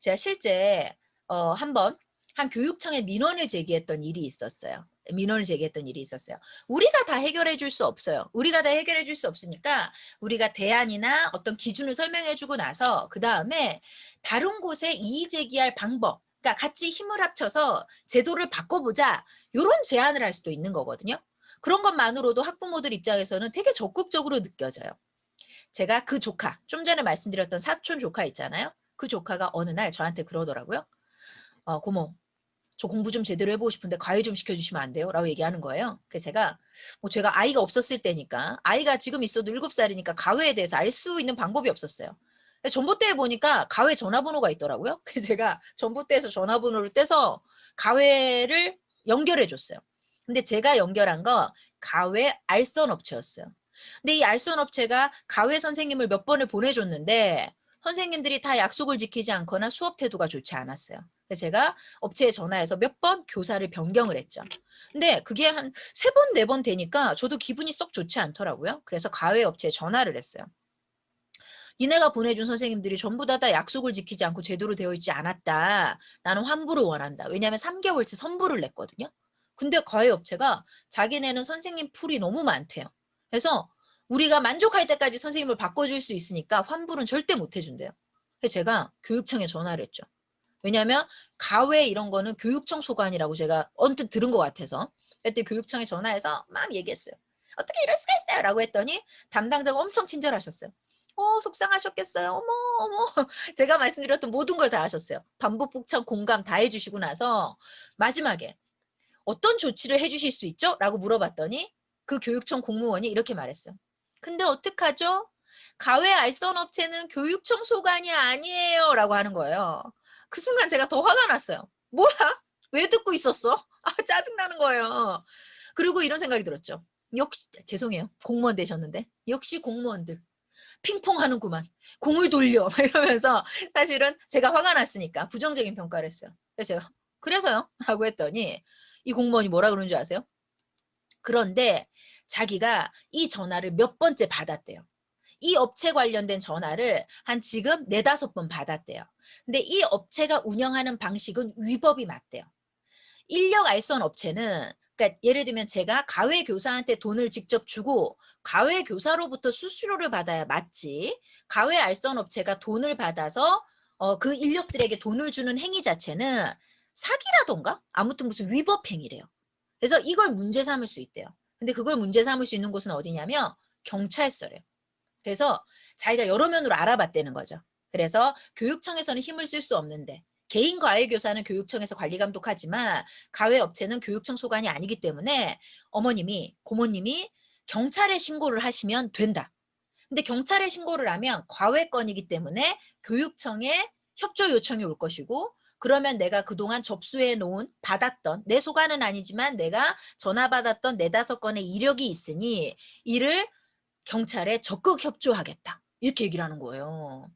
제가 실제 한번 한 교육청에 민원을 제기했던 일이 있었어요. 민원을 제기했던 일이 있었어요. 우리가 다 해결해 줄 수 없어요. 우리가 다 해결해 줄 수 없으니까 우리가 대안이나 어떤 기준을 설명해 주고 나서 그다음에 다른 곳에 이의 제기할 방법, 그러니까 같이 힘을 합쳐서 제도를 바꿔보자, 요런 제안을 할 수도 있는 거거든요. 그런 것만으로도 학부모들 입장에서는 되게 적극적으로 느껴져요. 제가 그 조카, 좀 전에 말씀드렸던 사촌 조카 있잖아요. 그 조카가 어느 날 저한테 그러더라고요. 고모, 저 공부 좀 제대로 해보고 싶은데 과외 좀 시켜주시면 안 돼요? 라고 얘기하는 거예요. 그래서 제가 아이가 없었을 때니까, 아이가 지금 있어도 7살이니까 과외에 대해서 알 수 있는 방법이 없었어요. 전봇대에 보니까 과외 전화번호가 있더라고요. 그래서 제가 전봇대에서 전화번호를 떼서 과외를 연결해 줬어요. 근데 제가 연결한 거 과외 알선 업체였어요. 근데 이 알선 업체가 과외 선생님을 몇 번을 보내줬는데 선생님들이 다 약속을 지키지 않거나 수업 태도가 좋지 않았어요. 그래서 제가 업체에 전화해서 몇 번 교사를 변경을 했죠. 근데 그게 한 3번, 4번 되니까 저도 기분이 썩 좋지 않더라고요. 그래서 과외 업체에 전화를 했어요. 니네가 보내준 선생님들이 전부 다 약속을 지키지 않고 제대로 되어 있지 않았다. 나는 환불을 원한다. 왜냐하면 3개월치 선불을 냈거든요. 근데 과외 업체가 자기네는 선생님 풀이 너무 많대요. 그래서 우리가 만족할 때까지 선생님을 바꿔줄 수 있으니까 환불은 절대 못 해준대요. 그래서 제가 교육청에 전화를 했죠. 왜냐하면 가외 이런 거는 교육청 소관이라고 제가 언뜻 들은 것 같아서. 그때 교육청에 전화해서 막 얘기했어요. 어떻게 이럴 수가 있어요? 라고 했더니 담당자가 엄청 친절하셨어요. 속상하셨겠어요. 어머, 어머. 제가 말씀드렸던 모든 걸 다 하셨어요. 반복 복창 공감 다 해주시고 나서 마지막에 어떤 조치를 해주실 수 있죠? 라고 물어봤더니 그 교육청 공무원이 이렇게 말했어요. 근데 어떡하죠? 가외 알선 업체는 교육청 소관이 아니에요. 라고 하는 거예요. 그 순간 제가 더 화가 났어요. 뭐야? 왜 듣고 있었어? 짜증나는 거예요. 그리고 이런 생각이 들었죠. 역시, 죄송해요. 공무원 되셨는데. 역시 공무원들. 핑퐁 하는구만. 공을 돌려. 이러면서 사실은 제가 화가 났으니까 부정적인 평가를 했어요. 그래서 제가, 그래서요? 라고 했더니 이 공무원이 뭐라 그러는 줄 아세요? 그런데 자기가 이 전화를 몇 번째 받았대요. 이 업체 관련된 전화를 한 지금 4-5번 받았대요. 근데 이 업체가 운영하는 방식은 위법이 맞대요. 인력 알선 업체는, 그러니까 예를 들면 제가 가외 교사한테 돈을 직접 주고 가외 교사로부터 수수료를 받아야 맞지. 가외 알선 업체가 돈을 받아서 그 인력들에게 돈을 주는 행위 자체는 사기라던가 아무튼 무슨 위법 행위래요. 그래서 이걸 문제 삼을 수 있대요. 근데 그걸 문제 삼을 수 있는 곳은 어디냐면 경찰서래요. 그래서 자기가 여러 면으로 알아봤다는 거죠. 그래서 교육청에서는 힘을 쓸 수 없는데 개인 과외교사는 교육청에서 관리 감독하지만 과외업체는 교육청 소관이 아니기 때문에 어머님이, 고모님이 경찰에 신고를 하시면 된다. 근데 경찰에 신고를 하면 과외건이기 때문에 교육청에 협조 요청이 올 것이고 그러면 내가 그동안 접수해 놓은 받았던 내 소관은 아니지만 내가 전화 받았던 4-5건의 이력이 있으니 이를 경찰에 적극 협조하겠다. 이렇게 얘기를 하는 거예요.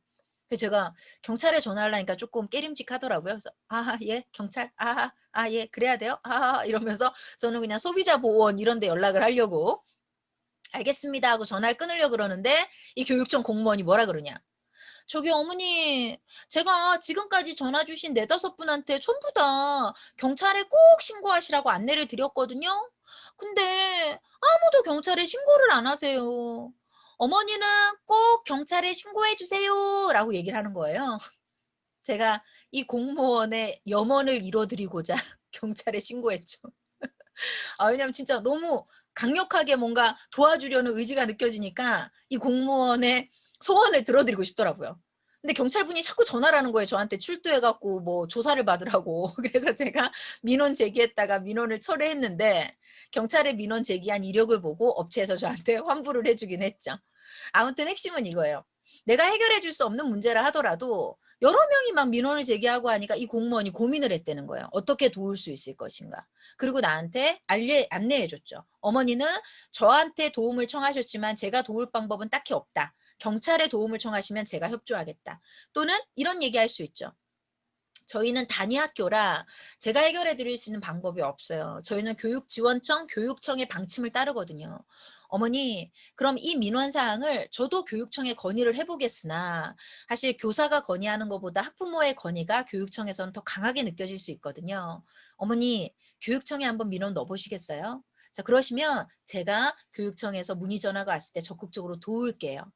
그래서 제가 경찰에 전화하려니까 조금 깨림직하더라고요. 그래서 예, 경찰. 예, 그래야 돼요. 이러면서 저는 그냥 소비자 보호원 이런 데 연락을 하려고 알겠습니다 하고 전화를 끊으려고 그러는데 이 교육청 공무원이 뭐라 그러냐. 저기 어머니, 제가 지금까지 전화 주신 4-5분한테 전부 다 경찰에 꼭 신고하시라고 안내를 드렸거든요. 근데 아무도 경찰에 신고를 안 하세요. 어머니는 꼭 경찰에 신고해 주세요. 라고 얘기를 하는 거예요. 제가 이 공무원의 염원을 이뤄드리고자 경찰에 신고했죠. 왜냐면 진짜 너무 강력하게 뭔가 도와주려는 의지가 느껴지니까 이 공무원의 소원을 들어드리고 싶더라고요. 근데 경찰분이 자꾸 전화를 하는 거예요. 저한테 출두해갖고 뭐 조사를 받으라고. 그래서 제가 민원 제기했다가 민원을 철회했는데 경찰에 민원 제기한 이력을 보고 업체에서 저한테 환불을 해주긴 했죠. 아무튼 핵심은 이거예요. 내가 해결해 줄 수 없는 문제라 하더라도 여러 명이 막 민원을 제기하고 하니까 이 공무원이 고민을 했다는 거예요. 어떻게 도울 수 있을 것인가. 그리고 나한테 안내해 줬죠. 어머니는 저한테 도움을 청하셨지만 제가 도울 방법은 딱히 없다. 경찰에 도움을 청하시면 제가 협조하겠다. 또는 이런 얘기할 수 있죠. 저희는 단위 학교라 제가 해결해 드릴 수 있는 방법이 없어요. 저희는 교육지원청, 교육청의 방침을 따르거든요. 어머니, 그럼 이 민원 사항을 저도 교육청에 건의를 해 보겠으나 사실 교사가 건의하는 것보다 학부모의 건의가 교육청에서는 더 강하게 느껴질 수 있거든요. 어머니, 교육청에 한번 민원 넣어 보시겠어요? 자, 그러시면 제가 교육청에서 문의 전화가 왔을 때 적극적으로 도울게요.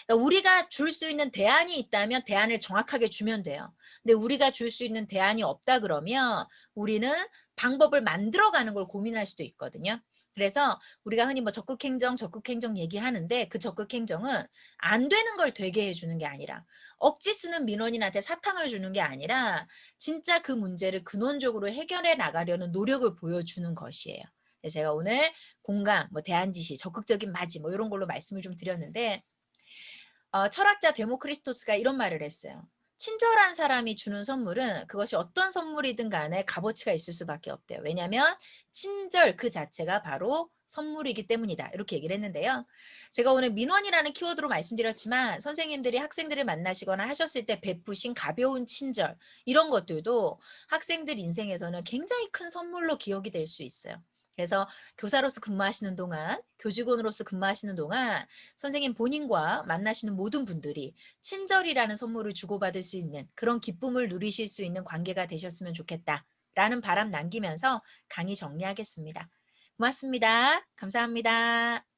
그러니까 우리가 줄 수 있는 대안이 있다면 대안을 정확하게 주면 돼요. 근데 우리가 줄 수 있는 대안이 없다 그러면 우리는 방법을 만들어 가는 걸 고민할 수도 있거든요. 그래서 우리가 흔히 뭐 적극행정, 적극행정 얘기하는데 그 적극행정은 안 되는 걸 되게 해 주는 게 아니라 억지 쓰는 민원인한테 사탕을 주는 게 아니라 진짜 그 문제를 근원적으로 해결해 나가려는 노력을 보여주는 것이에요. 그래서 제가 오늘 공감, 뭐 대안 지시, 적극적인 맞이 뭐 이런 걸로 말씀을 좀 드렸는데 철학자 데모크리스토스가 이런 말을 했어요. 친절한 사람이 주는 선물은 그것이 어떤 선물이든 간에 값어치가 있을 수밖에 없대요. 왜냐하면 친절 그 자체가 바로 선물이기 때문이다. 이렇게 얘기를 했는데요. 제가 오늘 민원이라는 키워드로 말씀드렸지만 선생님들이 학생들을 만나시거나 하셨을 때 베푸신 가벼운 친절 이런 것들도 학생들 인생에서는 굉장히 큰 선물로 기억이 될 수 있어요. 그래서 교사로서 근무하시는 동안, 교직원으로서 근무하시는 동안 선생님 본인과 만나시는 모든 분들이 친절이라는 선물을 주고받을 수 있는 그런 기쁨을 누리실 수 있는 관계가 되셨으면 좋겠다라는 바람 남기면서 강의 정리하겠습니다. 고맙습니다. 감사합니다.